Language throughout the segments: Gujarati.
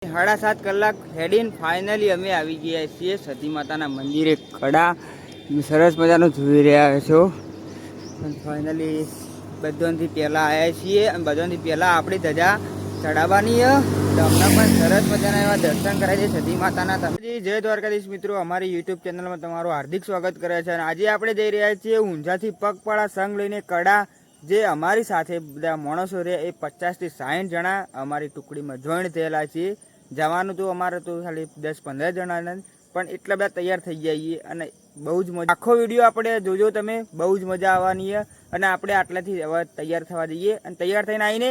7:30 કલાક હેડીને ફાઇનલી અમે આવી ગયા છીએ સતી માતાના મંદિરે કડા. સરસ મજાનું જોઈ રહ્યા છો. ફાઇનલી બધાથી પહેલાં આવ્યા છીએ અને બધાથી પહેલાં આપણી ધજા ચડાવવાની. તમને પણ સરસ મજાના એવા દર્શન કરાય છે સતી માતાના. તમે જય દ્વારકાધીશ મિત્રો, અમારી યુટ્યુબ ચેનલમાં તમારું હાર્દિક સ્વાગત કરે છે. અને આજે આપણે જઈ રહ્યા છીએ ઊંઝાથી પગપાળા સંઘ લઈને કડા. જે અમારી સાથે બધા માણસો રહે એ 50 થી 60 જણા અમારી ટુકડીમાં જોઈન થયેલા છીએ. જવાનું તો અમારે તો ખાલી 10-15 જણા, પણ એટલા બધા તૈયાર થઈ જઈએ અને બહુ જ મજા. આખો વિડીયો આપણે જોજો તમે, બહુ જ મજા આવવાની. અને આપણે આટલાથી હવે તૈયાર થવા જઈએ અને તૈયાર થઈને આવીને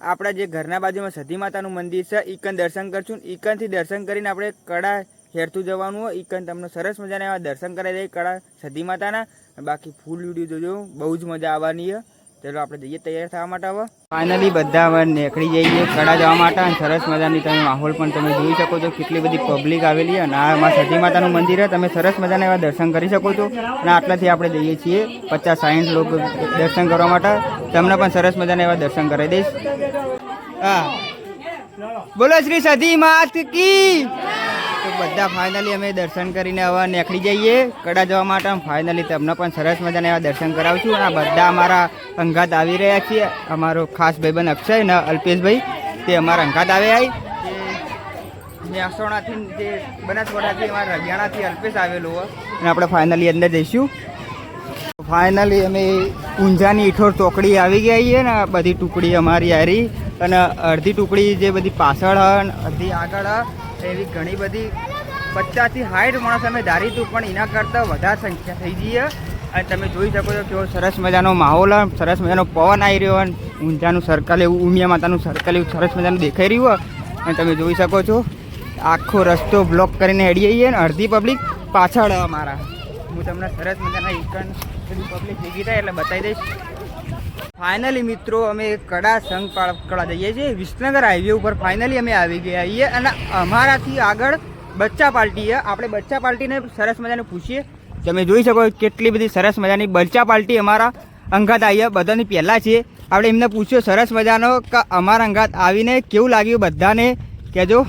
આપણા જે ઘરના બાજુમાં સતી માતાનું મંદિર છે ઈકન દર્શન કરશું. ઈકનથી દર્શન કરીને આપણે કડા હેરતું જવાનું હોય. ઈકન તમને સરસ મજાના એવા દર્શન કરાવી દઈએ કડા સતી માતાના. બાકી ફૂલ વિડીયો જોજો, બહુ જ મજા આવવાની. ચલો આપણે જઈએ તૈયાર થવા માટે. હવે ફાઇનલી બધા હવે નીકળી જઈએ કડા જવા માટે. અને સરસ મજાની તમે માહોલ પણ તમે જોઈ શકો છો, કેટલી બધી પબ્લિક આવેલી. અને આ માં સતી માતાનું મંદિર છે, તમે સરસ મજાના એવા દર્શન કરી શકો છો. અને આટલાથી આપણે જઈએ છીએ 50-60 લોકો દર્શન કરવા માટે. તમને પણ સરસ મજાના એવા દર્શન કરાવી દઈશ. હા, બોલો શ્રી સતી માત કી. તો બધા ફાઇનલી અમે દર્શન કરીને હવે નીકળી જઈએ કડા જવા માટે. ફાઇનલી તમને પણ સરસ મજાના એવા દર્શન કરાવશું. અને બધા અમારા અંગાત આવી રહ્યા છીએ. અમારો ખાસ ભાઈબંધ અક્ષય ને અલ્પેશભાઈ, તે અમારા અંગાત આવ્યા. મહેસાણાથી જે બનાસકાંઠાથી અમારા રગિયાણાથી અલ્પેશ આવેલો હોય. અને આપણે ફાઇનલી અંદર જઈશું. ફાઇનલી અમે ઊંઝાની ઈઠોર ચોકડી આવી ગયા છીએ ને. બધી ટુકડી અમારી હારી, અને અડધી ટુકડી જે બધી પાછળ અને અડધી આગળ, એવી ઘણી બધી 50 થી 60 માણસ અમે ધારી હતું, પણ એના કરતાં વધારે સંખ્યા થઈ જઈએ. અને તમે જોઈ શકો છો કેવો સરસ મજાનો માહોલ, સરસ મજાનો પવન આવી રહ્યો. અને ઊંઝાનું સર્કલ એવું, ઉમિયા માતાનું સર્કલ એવું સરસ મજાનું દેખાઈ રહ્યું. અને તમે જોઈ શકો છો આખો રસ્તો બ્લોક કરીને હેડી જઈએ. ને અડધી પબ્લિક પાછળ અમારા. હું તમને સરસ મજાના ઈકન બધી પબ્લિક ભેગી થાય એટલે બતાવી દઈશ. ફાઇનલી મિત્રો અમે કડા સંઘ કડા જઈએ છીએ. વિસનગર હાઈવે ઉપર ફાઇનલી અમે આવી ગયા છીએ. અને અમારાથી આગળ બચ્ચા પાર્ટી છે. આપણે બચ્ચા પાર્ટીને સરસ મજાને પૂછીએ. તમે જોઈ શકો કેટલી બધી સરસ મજાની બચ્ચા પાર્ટી અમારા અંગાત આવી. બધાની પહેલાં છે. આપણે એમને પૂછ્યો સરસ મજાનો કે અમારા અંગાત આવીને કેવું લાગ્યું, બધાને કહેજો.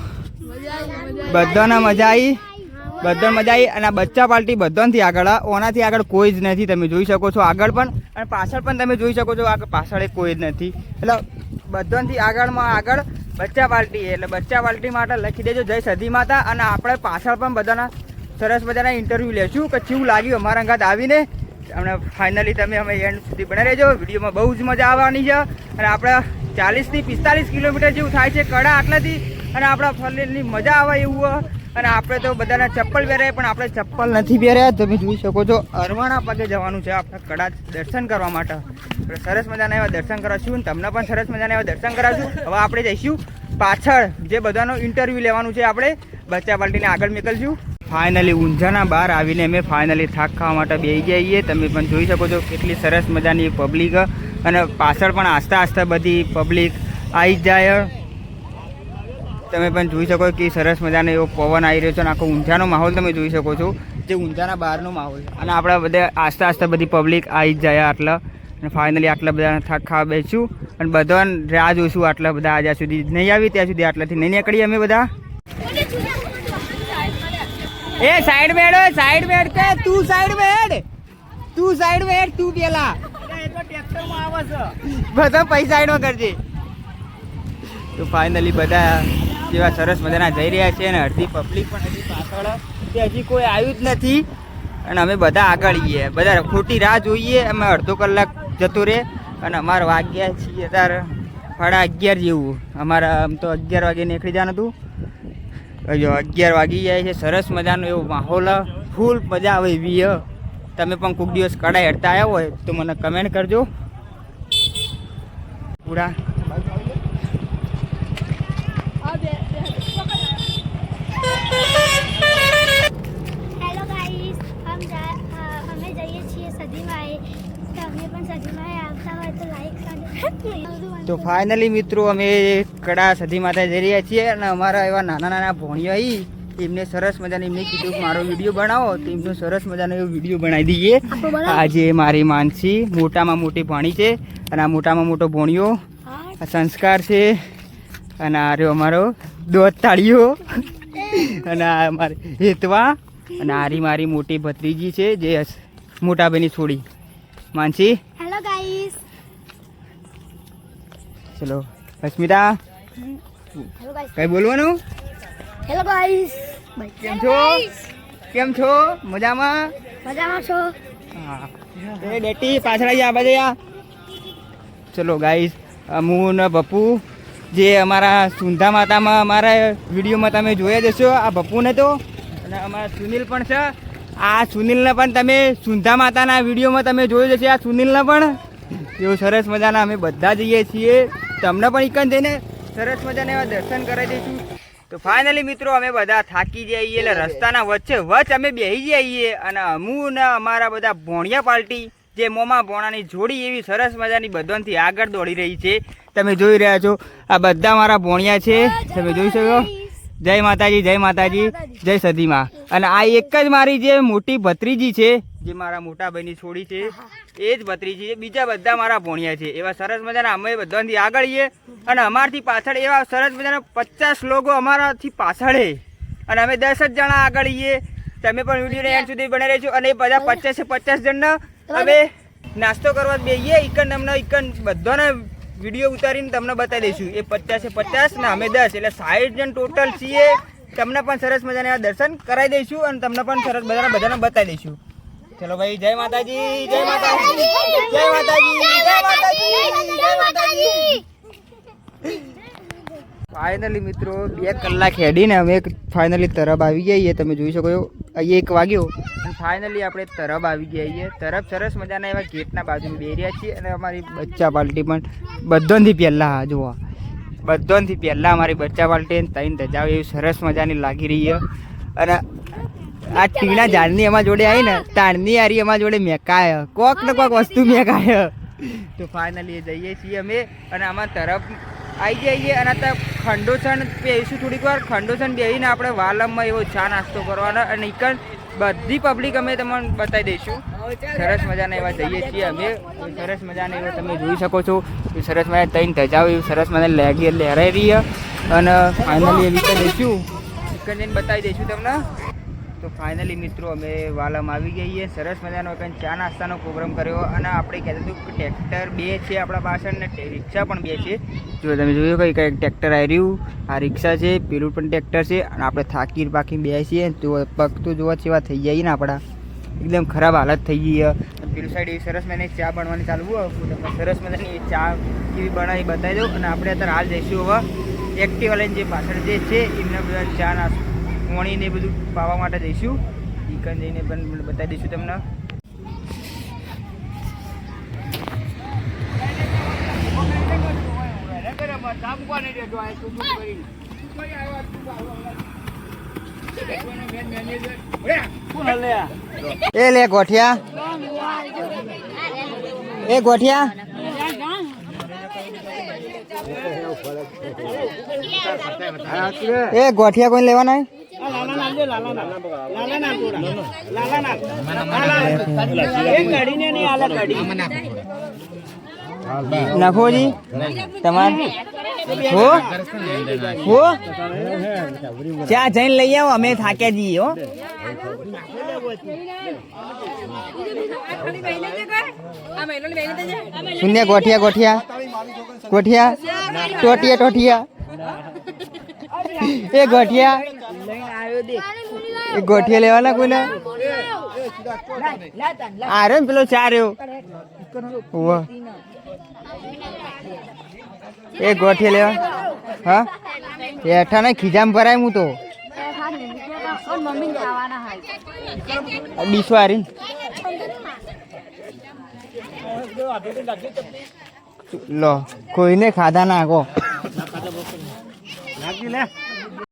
બધાને મજા આવી, બધા મજા આવી. અને આ બચ્ચા પાર્ટી બધાથી આગળ, ઓનાથી આગળ કોઈ જ નથી. તમે જોઈ શકો છો આગળ પણ, અને પાછળ પણ તમે જોઈ શકો છો. આગળ પાછળ કોઈ જ નથી. એટલે બધાથી આગળમાં આગળ બચ્ચા પાર્ટી. એટલે બચ્ચા પાર્ટી માટે લખી દેજો જય સતી માતા. અને આપણે પાછળ પણ બધાના સરસ મજાના ઇન્ટરવ્યૂ લેશું કે કેવું લાગ્યું અમારા અંગાત આવીને. અને ફાઇનલી તમે અમે એન્ડ સુધી બનાવી રહેજો. વિડીયોમાં બહુ જ મજા આવવાની છે. અને આપણે 40 થી 45 કિલોમીટર જેવું થાય છે કડા આટલાથી. અને આપણા ફરવાની મજા આવે એવું. અને આપણે તો બધાના ચપ્પલ પહેર્યા, પણ આપણે ચપ્પલ નથી પહેર્યા. તમે જોઈ શકો છો અરવાણા પગે જવાનું છે આપણે કડા દર્શન કરવા માટે. આપણે સરસ મજાના એવા દર્શન કરાવશું. તમને પણ સરસ મજાના એવા દર્શન કરાવશું. હવે આપણે જઈશું પાછળ, જે બધાનો ઇન્ટરવ્યૂ લેવાનું છે. આપણે બચ્ચા પાર્ટીને આગળ નીકળશું. ફાઇનલી ઊંઝાના બહાર આવીને અમે ફાઇનલી થાક ખાવા માટે બેસી ગયા છીએ. તમે પણ જોઈ શકો છો કેટલી સરસ મજાની પબ્લિક. અને પાછળ પણ આસ્તા આસ્તા બધી પબ્લિક આવી જ જાય. તમે પણ જોઈ શકો કે સરસ મજાનો એવો પવન આવી રહ્યો છે. અને આખો ઊંઝાનો માહોલ તમે જોઈ શકો છો, જે ઊંઝાના બહારનો માહોલ. અને આપણે બધા આસ્તા આસ્તા બધી પબ્લિક આવી જ જાય આટલા. અને ફાઇનલી આટલા બધા થાક ખાવા બેસીશું. અને બધાને રાહ જોઈશું. આટલા બધા જ્યાં સુધી નહીં આવી ત્યાં સુધી આટલાથી નહીં નીકળીએ અમે બધા. એ સાઈડ में हेड, साइड में हेड के तू साइड में हेड, तू साइड में हेड, तू પેલા એ તો ટ્રેક્ટર માં આવે છે. બધા પૈસા સાઈડ માં કરજે. તો ફાઇનલી બધા જેવા સરસ મજાના જઈ રહ્યા છે. અને અડધી પબ્લિક પણ હજી પાછળ, તે હજી કોઈ આવ્યું જ નથી. અને અમે બધા આગળ છીએ, બધા ખોટી રાહ જોઈએ. અમે અડધો કલાક જતો રહે. અને અમારે વાગ્યા છીએ અત્યારે 11:30 જેવું. અમારા આમ તો 11 વાગે નીકળી જવાનું હતું. જો 11 વાગી જાય છે. સરસ મજાનો એવો માહોલ, ફૂલ મજા આવે એવી. તમે પણ કોઈક દિવસ કડા હેરતા આવ્યા હોય તો મને કમેન્ટ કરજો. પૂરા हेलो गाइस, हमें जाइए છીએ સદીમાં. તમે પણ સદીમાં આવતા હોય તો લાઈક કરો. તો ફાઇનલી મિત્રો અમે કડા સતી માતા જઈ રહ્યા છીએ. અને અમારા એવા નાના નાના ભોણીઓ આવી, એમને સરસ મજાને એમને કીધું કે મારો વિડીયો બનાવો. તો એમનો સરસ મજાનો એવો વિડીયો બનાવી દઈએ. આજે મારી માનસી મોટામાં મોટી ભણી છે. અને આ મોટામાં મોટો ભોણીઓ સંસ્કાર છે. અને આ રહ્યો અમારો દોત તાળીઓ અને આ અમારે હેતવા અને આરી મારી મોટી ભત્રીજી છે જે મોટા ભાઈની છોડી માનસી. Hello guys. ચલો અસ્મિતા હેલો ગાઈસ. કઈ બોલવાનું? Hello guys. કેમ છો? કેમ છો? મજામાં? મજામાં છો? હા એ બેટી પાછળ આવી આ બાજુ આ. ચલો ગાઈસ હું ને પપ્પુ જે અમારા સુંધા માતામાં અમારા વિડીયોમાં તમે જોયા જશો. આ પપ્પુને તો અને અમારા સુનિલ પણ છે. આ સુનિલને પણ તમે સુંધા માતાના વિડીયોમાં તમે જોયું જશે. આ સુનિલને પણ એવું સરસ મજાના અમે બધા જઈએ છીએ. તમને પણ એકન જઈને સરસ મજાના એવા દર્શન કરાવી દઈશું. તો ફાઇનલી મિત્રો અમે બધા થાકી જઈએ એટલે રસ્તાના વચ્ચે અમે બેસી જઈએ અને અમું ને અમારા બધા ભોણિયા પાર્ટી જે મોમાં ભોણાની જોડી એવી સરસ મજાની બધાથી આગળ દોડી રહી છે. તમે જોઈ રહ્યા છો આ બધા મારા ભોણિયા છે. તમે જોઈ શકો. જય માતાજી, જય માતાજી, જય સદીમાં. અને આ એક જ મારી જે મોટી ભત્રીજી છે જે મારા મોટા ભાઈની છોડી છે એ જ ભત્રીજી છે. બીજા બધા મારા ભોણિયા છે. એવા સરસ મજાના અમે બધાથી આગળ છીએ અને અમારથી પાછળ એવા સરસ મજાના 50 લોકો અમારાથી પાછળ અને અમે 10 જ જણા આગળ છીએ. તમે પણ વિડીયોને એન્ડ સુધી બની રહેજો અને એ બધા 50 જણને હવે નાસ્તો કરવા બેસીએ. ઇકન અમને ઇકન બધાને વિડીયો ઉતારીને તમને બતાવી દઈશું. એ 50 ને અમે 10 એટલે 60 જણ ટોટલ છીએ. તમને પણ સરસ મજાના એવા દર્શન કરાવી દઈશું અને તમને પણ સરસ મજાના બધાને બતાવી દઈશું. ચલો ભાઈ, જય માતાજી, જય માતાજી, જય માતાજી, જય માતાજી, જય માતાજી. ફાઇનલી મિત્રો 2 કલાક હેડીને અમે ફાઇનલી તરફ આવી ગયા છીએ. તમે જોઈ શકો છો અહીંયા 1 વાગ્યો અને ફાઇનલી આપણે તરફ આવી ગયા છીએ. તરફ સરસ મજાના એવા ગેટના બાજુમાં બેસી રહ્યા છીએ અને અમારી બચ્ચા પાર્ટી પણ બધાથી પહેલાં જોવા બધાથી પહેલાં અમારી બચ્ચા પાર્ટી 3 ધજાઓ એવી સરસ મજાની લાગી રહી છે. અને આ ટીના ઝાડની અમારા જોડે આવી ને તાણની હારી અમારા જોડે મેકાય કોક ને કોક વસ્તુ મેકાય. તો ફાઇનલી જઈએ છીએ અમે અને અમારા તરફ આવી જઈએ અને ત્યાં ખંડોસણ બેસીશું થોડીક વાર. ખંડોસણ બેસીને આપણે વાલમમાં એવો ચા નાસ્તો કરવાનો અને એકન બધી પબ્લિક અમે તમને બતાવી દઈશું. સરસ મજાના એવા જઈએ છીએ અમે. સરસ મજાના એવા તમે જોઈ શકો છો. સરસ મજા 3 ધજાઓ એવી સરસ મજા લહેરાઈ રહી અને ફાઇનલી એવી રીતે દઈશું એકન જઈને બતાવી દઈશું તમને. તો ફાઇનલી મિત્રો અમે વાલમ આવી ગઈએ. સરસ મજાનો કંઈ ચા નાસ્તાનો પ્રોગ્રામ કર્યો અને આપણે કહેતું હતું કે ટ્રેક્ટર 2 છે આપણા પાછળ ને રિક્ષા પણ 2 છે. જો તમે જોયું કંઈક ટ્રેક્ટર આવી રહ્યું. આ રિક્ષા છે, પેલું પણ ટ્રેક્ટર છે અને આપણે થાકી પાકી બેસીએ તો પગ તો જોવા જેવા થઈ જાય ને આપણા એકદમ ખરાબ હાલત થઈ ગઈ. પેલું સાઈડ એવી સરસ મજાની ચા બનવાની ચાલુ હોય. તમને સરસ મજાની ચા કેવી બનાવી બતાવી દઉં અને આપણે અત્યારે હાલ જઈશું હવે એક્ટિવા લઈને જે પાછળ જે છે એમને બધા ચા નાસ્તો પાણીને બધું પાવા માટે જઈશું. ઈકન જઈને પણ બતાવી દઈશું તમને. એ લે ગોઠિયા, એ ગોઠિયા એ ગોઠિયા કોઈ લેવાના? નફોજી તમારે હો ચા જઈને લઈ આવો. અમે થાક્યા જઈએ હો. શૂન્ય ગોઠિયા ગોઠિયા ગોઠિયા ટોટિયા ટોટિયા એ ગોઠિયા એ ગોઠિયા લેવાના કોઈને? આ રે પેલો ચા રહ્યો એ ગોઠિયા લેવા. હા હેઠા ને ખીજામ ભરાય હું તો ડીસવારી લો કોઈને ખાધા નાખો.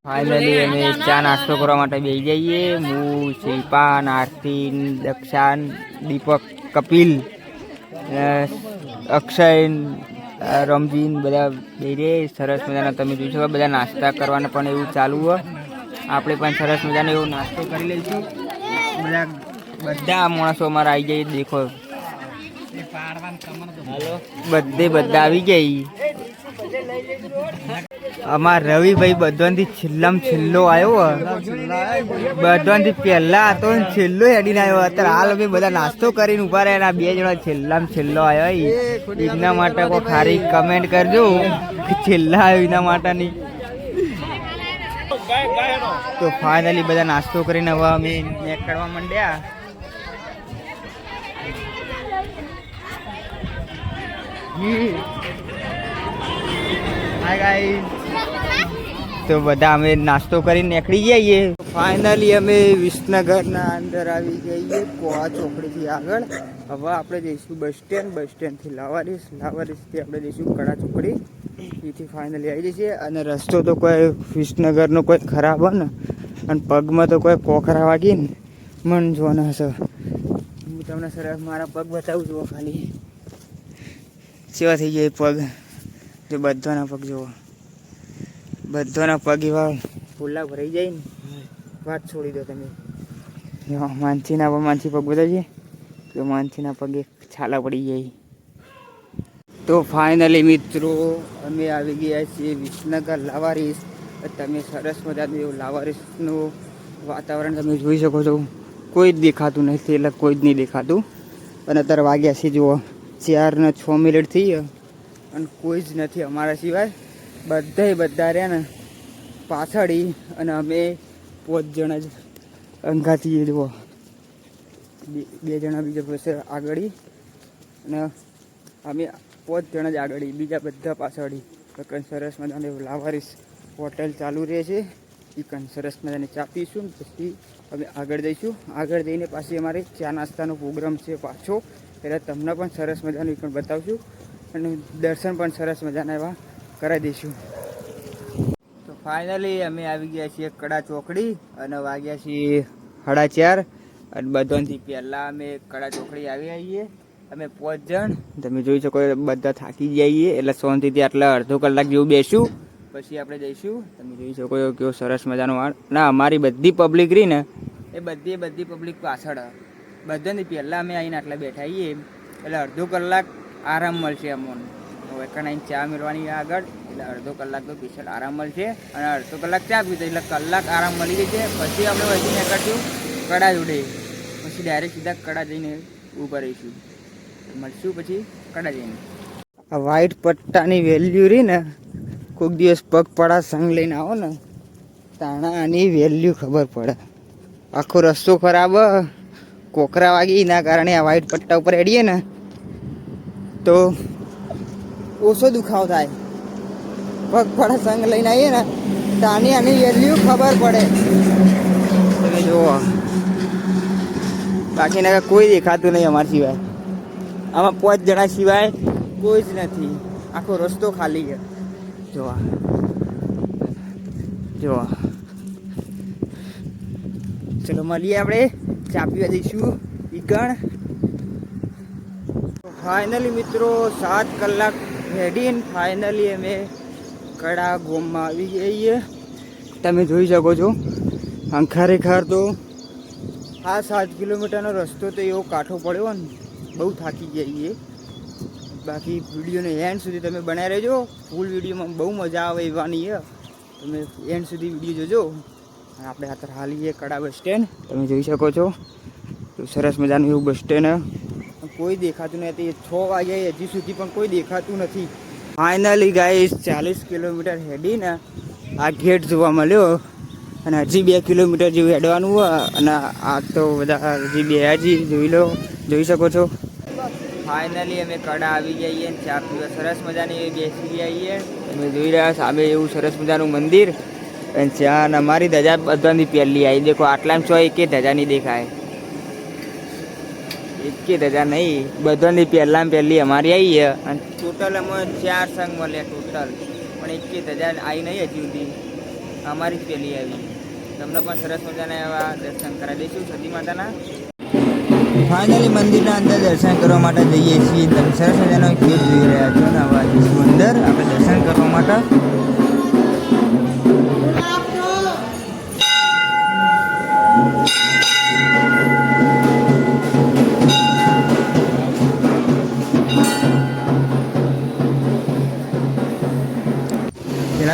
ફાઇનલી અમે ચા નાસ્તો કરવા માટે બેસી જઈએ. હું, શિલ્પા, આરતી, દક્ષાન, દીપક, કપિલ, અક્ષય, રમજીન બધા બેરે સરસ મજાના તમે જોઈ શકો. બધા નાસ્તા કરવાના પણ એવું ચાલુ હોય. આપણે પણ સરસ મજાનો એવો નાસ્તો કરી લઈશું. બધા માણસો અમારા આવી જાય દેખો. બધા આવી ગઈ અમાર રવિભાઈ બધાથી છેલ્લામાં છેલ્લો આવ્યો, બધાથી પહેલા હતો ને છેલ્લો હેડીને આવ્યો. અત્યારે હાલ અમે બધા નાસ્તો કરીને ઉભા રહ્યા, બે જણા છેલ્લામાં છેલ્લો આવ્યો. એના માટે કોઈ ખારી કમેન્ટ કરજો કે છેલ્લા આવ્યો એના માટેની. તો ફાઇનલી બધા નાસ્તો કરીને હવે અમે નીકળવા માંડ્યા. હાય ગાઈસ, તો બધા અમે નાસ્તો કરીને નીકળી જઈએ. ફાઇનલી અમે વિસનગરના અંદર આવી જઈએ, કોહા ચોકડીથી આગળ. હવે આપણે જઈશું બસ સ્ટેન્ડ, બસ સ્ટેન્ડથી લાવારીસથી આપણે જઈશું કડા ચોકડી. એથી ફાઇનલી આવી જઈએ. અને રસ્તો તો કોઈ વિસનગરનો કોઈ ખરાબ હોય ને, અને પગમાં તો કોઈ કોકરા વાગી ને મન જોવાના હશે. હું તમને સરસ મારા પગ બતાવું છું ખાલી સેવા થઈ જાય પગ. જો બધાના પગ જુઓ, બધાના પગ એવા ફૂલા ભરાઈ જાય ને વાત છોડી દો તમે. માનસીના માનસી પગ બતાવીએ તો માનસીના પગે છાલા પડી જાય. તો ફાઇનલી મિત્રો અમે આવી ગયા છીએ વિસનગર લાવારીસ. તમે સરસ મજાનું એવું લાવારીસનું વાતાવરણ તમે જોઈ શકો છો. કોઈ જ દેખાતું નથી, એટલે કોઈ જ નહીં દેખાતું. અને અત્યારે વાગ્યા છે જુઓ 4 ને 6 મિનિટ થઈ ગયા અને કોઈ જ નથી અમારા સિવાય. બધા રહ્યા ને પાછળી, અને અમે 5 જણા જ અંગાથી જુઓ. 2 જણા બીજા પાસે આગળ, અને અમે 5 જણા જ આગળ, બીજા બધા પાછળ. સરસ મજાની લાવારીસ હોટેલ ચાલુ રહે છે. એ સરસ મજાની ચા પીશું, પછી અમે આગળ જઈશું. આગળ જઈને પાછી અમારે ચા નાસ્તાનો પ્રોગ્રામ છે પાછો, એટલે તમને પણ સરસ મજાનું એ પણ બતાવશું. અને દર્શન પણ સરસ મજાના એવા કરાવી દઈશું. તો ફાઇનલી અમે આવી ગયા છીએ કડા ચોકડી, અને વાગ્યા છીએ 4:30. અને બધાથી પહેલાં અમે કડા ચોકડી આવી આવીએ. અમે 5 જણ, તમે જોઈ શકો બધા થાકી જઈએ, એટલે શાંતિથી આટલા અડધો કલાક જેવું બેસું, પછી આપણે જઈશું. તમે જોઈ શકો કેવો સરસ મજાનો વાળ. ના, અમારી બધી પબ્લિક રહી ને એ બધી પબ્લિક પાછળ. બધાથી પહેલાં અમે આવીને આટલા બેઠા આવીએ, એટલે અડધો કલાક આરામ મળશે અમને. હવે કણ ચા મેળવાની આગળ, એટલે અડધો કલાક તો સ્પેશિયલ આરામ મળશે. અને અડધો કલાક ચા પીતો એટલે કલાક આરામ મળી જશે. પછી આપણે વધી નીકળશું કડા જોડે, પછી ડાયરેક્ટ સીધા કડા જઈને ઊભા રહીશું. મળશું પછી કડા જઈને. આ વ્હાઈટ પટ્ટાની વેલ્યુ રહી ને, કોઈક દિવસ પગપાળા સંગ લઈને આવો ને તાણા આની વેલ્યુ ખબર પડે. આખો રસ્તો ખરાબ, કોકરા વાગી, એના કારણે આ વ્હાઈટ પટ્ટા ઉપર હેડીએ ને તો ઓછો દુખાવો થાય. પગપાળા સંગ લઈને આવીએ ને તાની આની વેલ્યુ ખબર પડે. તમે જુઓ, બાકીના કોઈ દેખાતું નહીં અમારા સિવાય. આમાં 5 જણા સિવાય કોઈ જ નથી. આખો રસ્તો ખાલી છે. જોવા ચલો મળીએ, આપણે ચા પીવા જઈશું ઈકણ. ફાઇનલી મિત્રો 7 કલાક હેડીને ફાઇનલી અમે કડા ગોમમાં આવી જઈએ. તમે જોઈ શકો છો. ખરેખર તો આ 7 કિલોમીટરનો રસ્તો તો એવો કાઠો પડ્યો ને, બહુ થાકી જઈએ. બાકી વિડીયોને એન્ડ સુધી તમે બનાવી રહેજો. ફૂલ વિડીયોમાં બહુ મજા આવે એવાની છે. તમે એન્ડ સુધી વિડીયો જોજો. આપણે અત્યારે હાલીએ કડા બસ સ્ટેન્ડ. તમે જોઈ શકો છો સરસ મજાનું એવું બસ સ્ટેન્ડ. કોઈ દેખાતું નથી. 6 વાગ્યા હજી સુધી પણ કોઈ દેખાતું નથી. ફાઇનલી ગાઈસ 40 કિલોમીટર હેડીને આ ગેટ જોવા મળ્યો, અને હજી 2 કિલોમીટર જેવું હેડવાનું હોય. અને આ તો બધા હજી જોઈ શકો છો. ફાઇનલી અમે કડા આવી જઈએ ને ચા પીવા સરસ મજાની બેસી જઈએ. તમે જોઈ રહ્યા સામે એવું સરસ મજાનું મંદિર. અને ચા ને અમારી ધજા બધાની પહેલી આવી. દેખો આટલામાં 100 એકે ધજા નહીં દેખાય, એકે ધજા નહીં. બધાની પહેલી અમારી આવી છે. અને ટોટલ અમે 4 સંઘ મળ્યા ટોટલ, પણ એકે ધજા આવી નહીં હજી સુધી. અમારી જ પહેલી આવી. તમને પણ સરસ મજાના એવા દર્શન કરાવી દઈશું સતી માતાના. ફાઇનલી મંદિરના અંદર દર્શન કરવા માટે જઈએ છીએ. તમે સરસ મજાનો ગેટ જોઈ રહ્યા છો ને, હવે જઈશું અંદર આપણે દર્શન કરવા માટે.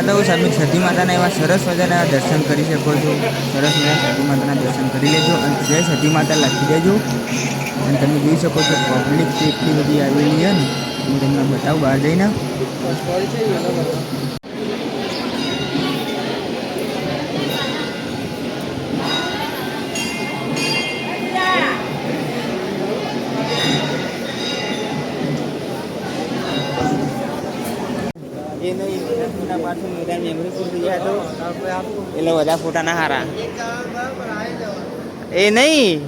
તો તમે સતી માતાના એવા સરસ મજાના દર્શન કરી શકો છો. સરસ મજાના સતી માતાના દર્શન કરી લેજો અને જય સતી માતા લખી દેજો. અને તમે જોઈ શકો છો પબ્લિક તો એટલી બધી આવેલી છે ને, હું તમને બતાવું બહાર જઈને. એ નહીં ફોટા પાછળ મેદાન મેમરી પૂરી ગયા તો એટલે બધા ફોટા ના હારા. એ નહીં